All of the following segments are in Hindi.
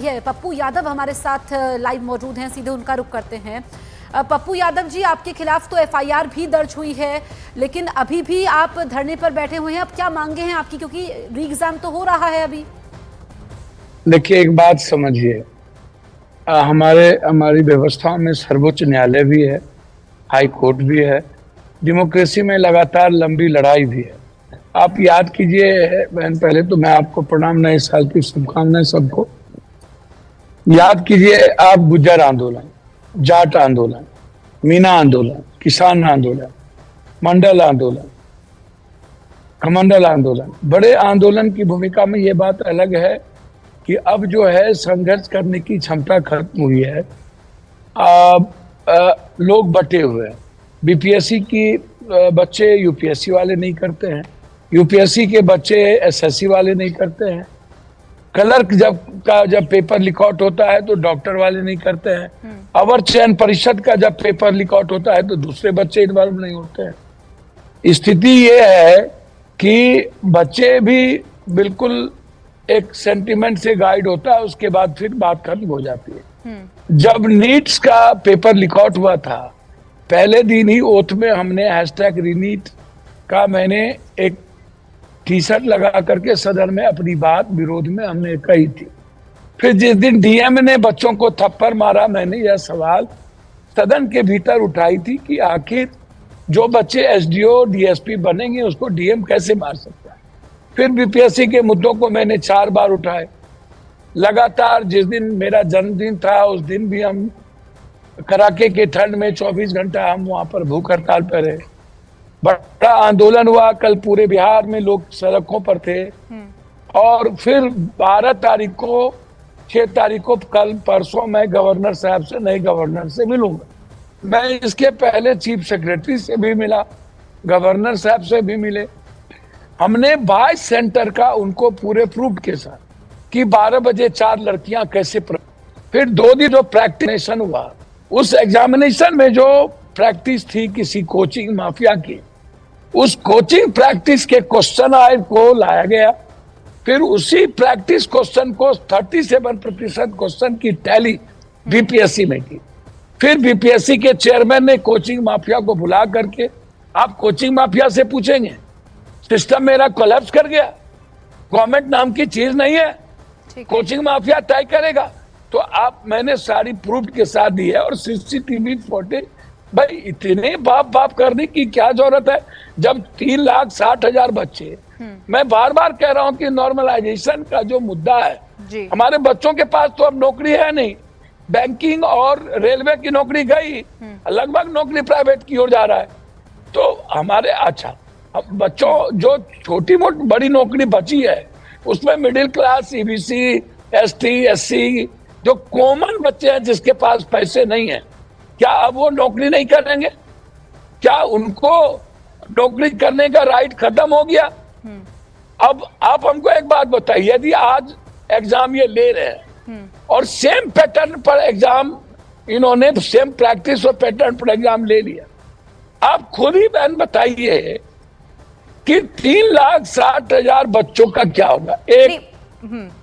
ये पप्पू यादव हमारे साथ लाइव मौजूद हैं, सीधे उनका रुख करते हैं। पप्पू यादव जी, आपके खिलाफ तो एफआईआर भी दर्ज हुई है, लेकिन अभी भी आप धरने पर बैठे हुए हैं। अब क्या मांगे हैं आपकी, क्योंकि री एग्जाम तो हो रहा है अभी? देखिए, एक बात समझिए, हमारी व्यवस्था में सर्वोच्च न्यायालय भी है, हाई कोर्ट भी है, डेमोक्रेसी में लगातार लंबी लड़ाई भी है। आप याद कीजिए बहन, पहले तो मैं आपको प्रणाम, नए साल की शुभकामनाएं सबको। याद कीजिए आप, गुज्जर आंदोलन, जाट आंदोलन, मीना आंदोलन, किसान आंदोलन, मंडल आंदोलन, कमंडल आंदोलन, बड़े आंदोलन की भूमिका में ये बात अलग है कि अब जो है संघर्ष करने की क्षमता खत्म हुई है। लोग बटे हुए हैं। बीपीएससी की बच्चे यूपीएससी वाले नहीं करते हैं, यूपीएससी के बच्चे एसएससी वाले नहीं करते हैं, क्लर्क जब पेपर लिक आउट होता है तो डॉक्टर वाले नहीं करते हैं, अवर चयन परिषद का जब पेपर लिक आउट होता है तो दूसरे बच्चे इन्वॉल्व नहीं होते हैं। स्थिति ये है कि बच्चे भी बिल्कुल एक सेंटिमेंट से गाइड होता है, उसके बाद फिर बात खत्म हो जाती है। जब नीट्स का पेपर लिक आउट हुआ था, पहले दिन ही ओथ में हमने #रीनीट का मैंने एक टी शर्ट लगा करके सदन में अपनी बात विरोध में हमने कही थी। फिर जिस दिन डीएम ने बच्चों को थप्पड़ मारा, मैंने यह सवाल सदन के भीतर उठाई थी कि आखिर जो बच्चे एसडीओ डीएसपी बनेंगे उसको डीएम कैसे मार सकता है। फिर बीपीएससी के मुद्दों को मैंने 4 बार उठाए लगातार। जिस दिन मेरा जन्मदिन था उस दिन भी हम कड़ाके के ठंड में 24 घंटा हम वहां पर भूख हड़ताल पर रहे। बड़ा आंदोलन हुआ, कल पूरे बिहार में लोग सड़कों पर थे। और फिर 12 तारीख को, 6 तारीख को, कल परसों मैं गवर्नर साहब से, नए गवर्नर से मिलूंगा। मैं इसके पहले चीफ सेक्रेटरी से भी मिला, गवर्नर साहब से भी मिले। हमने 22 सेंटर का उनको पूरे प्रूफ के साथ कि 12 बजे 4 लड़कियां कैसे फिर 2 दिन जो प्रैक्टिस हुआ, उस एग्जामिनेशन में जो प्रैक्टिस थी किसी कोचिंग माफिया की, उस कोचिंग प्रैक्टिस के क्वेश्चन आए को लाया गया। फिर उसी प्रैक्टिस क्वेश्चन को 37% क्वेश्चन की टैली बीपीएससी में की। फिर बीपीएससी के चेयरमैन ने कोचिंग माफिया को बुला करके, आप कोचिंग माफिया से पूछेंगे, सिस्टम मेरा कोलैप्स कर गया, गवर्नमेंट नाम की चीज नहीं है, कोचिंग माफिया तय करेगा। तो आप, मैंने सारी प्रूफ के साथ दी है और सीसीटीवी फुटेज। भाई इतने बाप करने की क्या जरूरत है जब 3,60,000 बच्चे, मैं बार बार कह रहा हूं कि नॉर्मलाइजेशन का जो मुद्दा है, हमारे बच्चों के पास तो अब नौकरी है नहीं, बैंकिंग और रेलवे की नौकरी गई, लगभग नौकरी प्राइवेट की ओर जा रहा है। तो हमारे अच्छा, अब बच्चों जो छोटी मोटी बड़ी नौकरी बची है उसमें middle class, EBC, ST, SC, जो कॉमन बच्चे हैं जिसके पास पैसे नहीं है, क्या अब वो नौकरी नहीं करेंगे? क्या उनको नौकरी करने का राइट खत्म हो गया? अब आप हमको एक बात बताइए, यदि आज एग्जाम ये ले रहे हैं और सेम पैटर्न पर एग्जाम, इन्होंने सेम प्रैक्टिस और पैटर्न पर एग्जाम ले लिया, आप खुद ही बहन बताइए कि 3,60,000 बच्चों का क्या होगा। एक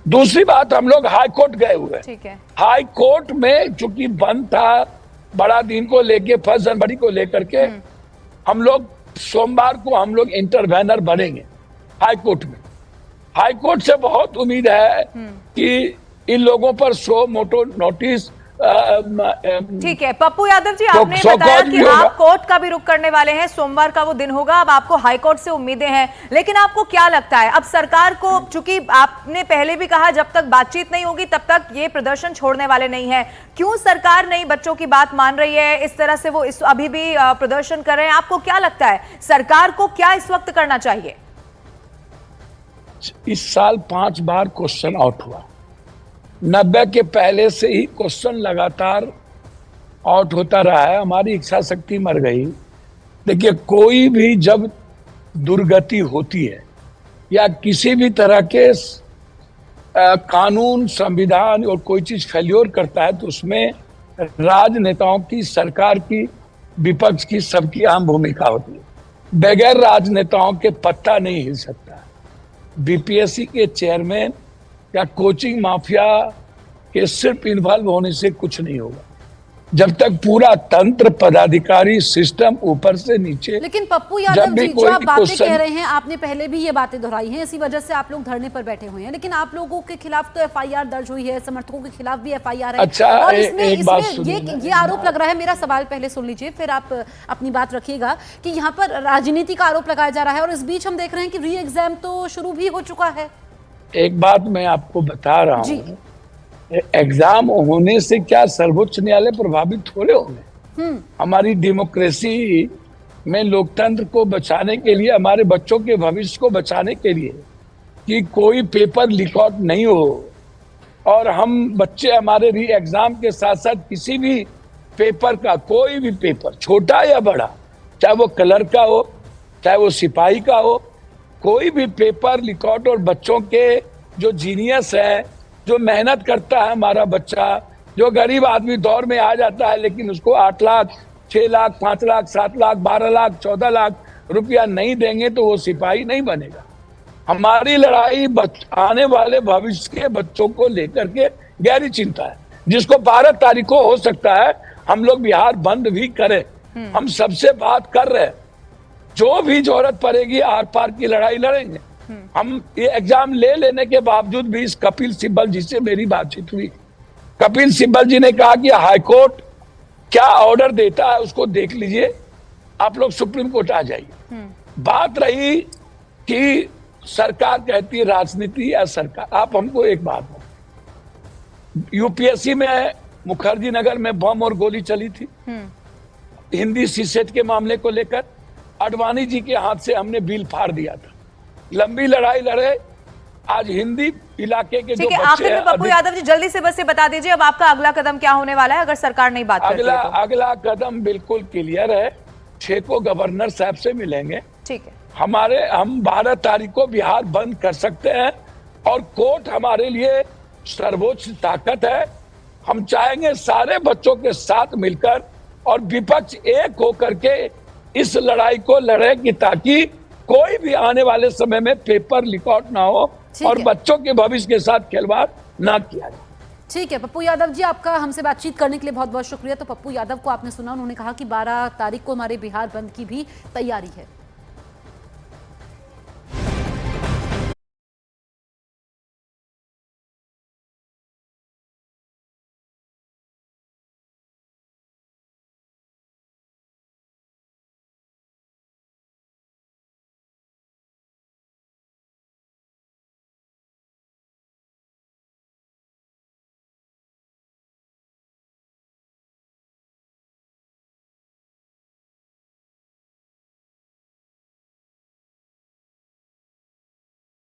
दूसरी बात, हम लोग हाई कोर्ट गए हुए, ठीक है, हाई कोर्ट में चूंकि बंद था बड़ा दिन को लेके, 1 जनवरी को लेकर के, हम लोग सोमवार को हम लोग इंटरवेनर बनेंगे हाई कोर्ट में। हाई कोर्ट से बहुत उम्मीद है कि इन लोगों पर सो मोटो नोटिस। ठीक है पप्पू यादव जी, आपने बताया कि आप कोर्ट का भी रुख करने वाले हैं, सोमवार का वो दिन होगा, अब आपको हाई कोर्ट से उम्मीदें हैं, लेकिन आपको क्या लगता है अब सरकार को, चूंकि आपने पहले भी कहा जब तक बातचीत नहीं होगी तब तक ये प्रदर्शन छोड़ने वाले नहीं है, क्यों सरकार नहीं बच्चों की बात मान रही है? इस तरह से वो अभी भी प्रदर्शन कर रहे हैं, आपको क्या लगता है सरकार को क्या इस वक्त करना चाहिए? इस साल 5 बार क्वेश्चन आउट हुआ, 90 के पहले से ही क्वेश्चन लगातार आउट होता रहा है, हमारी इच्छा शक्ति मर गई। देखिए, कोई भी जब दुर्गति होती है या किसी भी तरह के कानून, संविधान और कोई चीज फेल्योर करता है तो उसमें राजनेताओं की, सरकार की, विपक्ष की, सबकी अहम भूमिका होती है। बगैर राजनेताओं के पत्ता नहीं हिल सकता। बीपीएससी के चेयरमैन या कोचिंग माफिया कि सिर्फ इन्वॉल्व होने से कुछ नहीं होगा, जब तक पूरा तंत्र, पदाधिकारी, सिस्टम ऊपर से नीचे। लेकिन पप्पू यादव जी, जो आप बातें कह रहे हैं, आपने पहले भी ये बातें दोहराई हैं, इसी वजह से आप लोग धरने पर बैठे हुए हैं, लेकिन आप लोगों के खिलाफ तो एफआईआर दर्ज हुई है, समर्थकों के खिलाफ भी एफआईआर है। अच्छा, और इसमें ये आरोप लग रहा है, मेरा सवाल पहले सुन लीजिए फिर आप अपनी बात रखिएगा, कि यहाँ पर राजनीति का आरोप लगाया जा रहा है और इस बीच हम देख रहे हैं कि री एग्जाम तो शुरू भी हो चुका है। एक बात मैं आपको बता रहा हूँ, एग्जाम होने से क्या सर्वोच्च न्यायालय प्रभावित थोड़े होंगे। हमारी डेमोक्रेसी में लोकतंत्र को बचाने के लिए, हमारे बच्चों के भविष्य को बचाने के लिए कि कोई पेपर लीक आउट नहीं हो, और हम बच्चे हमारे री एग्जाम के साथ साथ किसी भी पेपर का, कोई भी पेपर छोटा या बड़ा, चाहे वो कलर का हो, चाहे वो सिपाही का हो, कोई भी पेपर लीक आउट, और बच्चों के जो जीनियस है, जो मेहनत करता है हमारा बच्चा, जो गरीब आदमी दौर में आ जाता है लेकिन उसको 8 लाख, 6 लाख, 5 लाख, 7 लाख, 12 लाख, 14 लाख रुपया नहीं देंगे तो वो सिपाही नहीं बनेगा। हमारी लड़ाई आने वाले भविष्य के बच्चों को लेकर के गहरी चिंता है, जिसको 12 तारीख को हो सकता है हम लोग बिहार बंद भी करें। हम सबसे बात कर रहे हैं, जो भी जरूरत पड़ेगी आर पार की लड़ाई लड़ेंगे। हम ये एग्जाम ले लेने के बावजूद भी इस कपिल सिब्बल जी से मेरी बातचीत हुई। कपिल सिब्बल जी ने कहा कि हाईकोर्ट क्या ऑर्डर देता है उसको देख लीजिए, आप लोग सुप्रीम कोर्ट आ जाइए। बात रही कि सरकार कहती है राजनीति या सरकार, आप हमको एक बात बताओ, यूपीएससी में मुखर्जी नगर में बम और गोली चली थी, हिंदी सीसेट के मामले को लेकर अडवाणी जी के हाथ से हमने बिल फाड़ दिया था। लंबी लड़ाई लड़े, आज हिंदी इलाके के जो बच्चे आखिर में पप्पू यादव जी जल्दी से बस ये बता दीजिए, अब आपका अगला कदम क्या होने वाला है अगर सरकार नहीं बात करती है तो? अगला कदम बिल्कुल क्लियर है, 6 को गवर्नर साहब से मिलेंगे। ठीक है, हम 12 तारीख को बिहार बंद कर सकते हैं, और कोर्ट हमारे लिए सर्वोच्च ताकत है। हम चाहेंगे सारे बच्चों के साथ मिलकर और विपक्ष एक होकर के इस लड़ाई को लड़े, कि ताकि कोई भी आने वाले समय में पेपर लीक आउट ना हो और बच्चों के भविष्य के साथ खिलवाड़ ना किया जाए। ठीक है पप्पू यादव जी, आपका हमसे बातचीत करने के लिए बहुत बहुत शुक्रिया। तो पप्पू यादव को आपने सुना, उन्होंने कहा कि 12 तारीख को हमारे बिहार बंद की भी तैयारी है।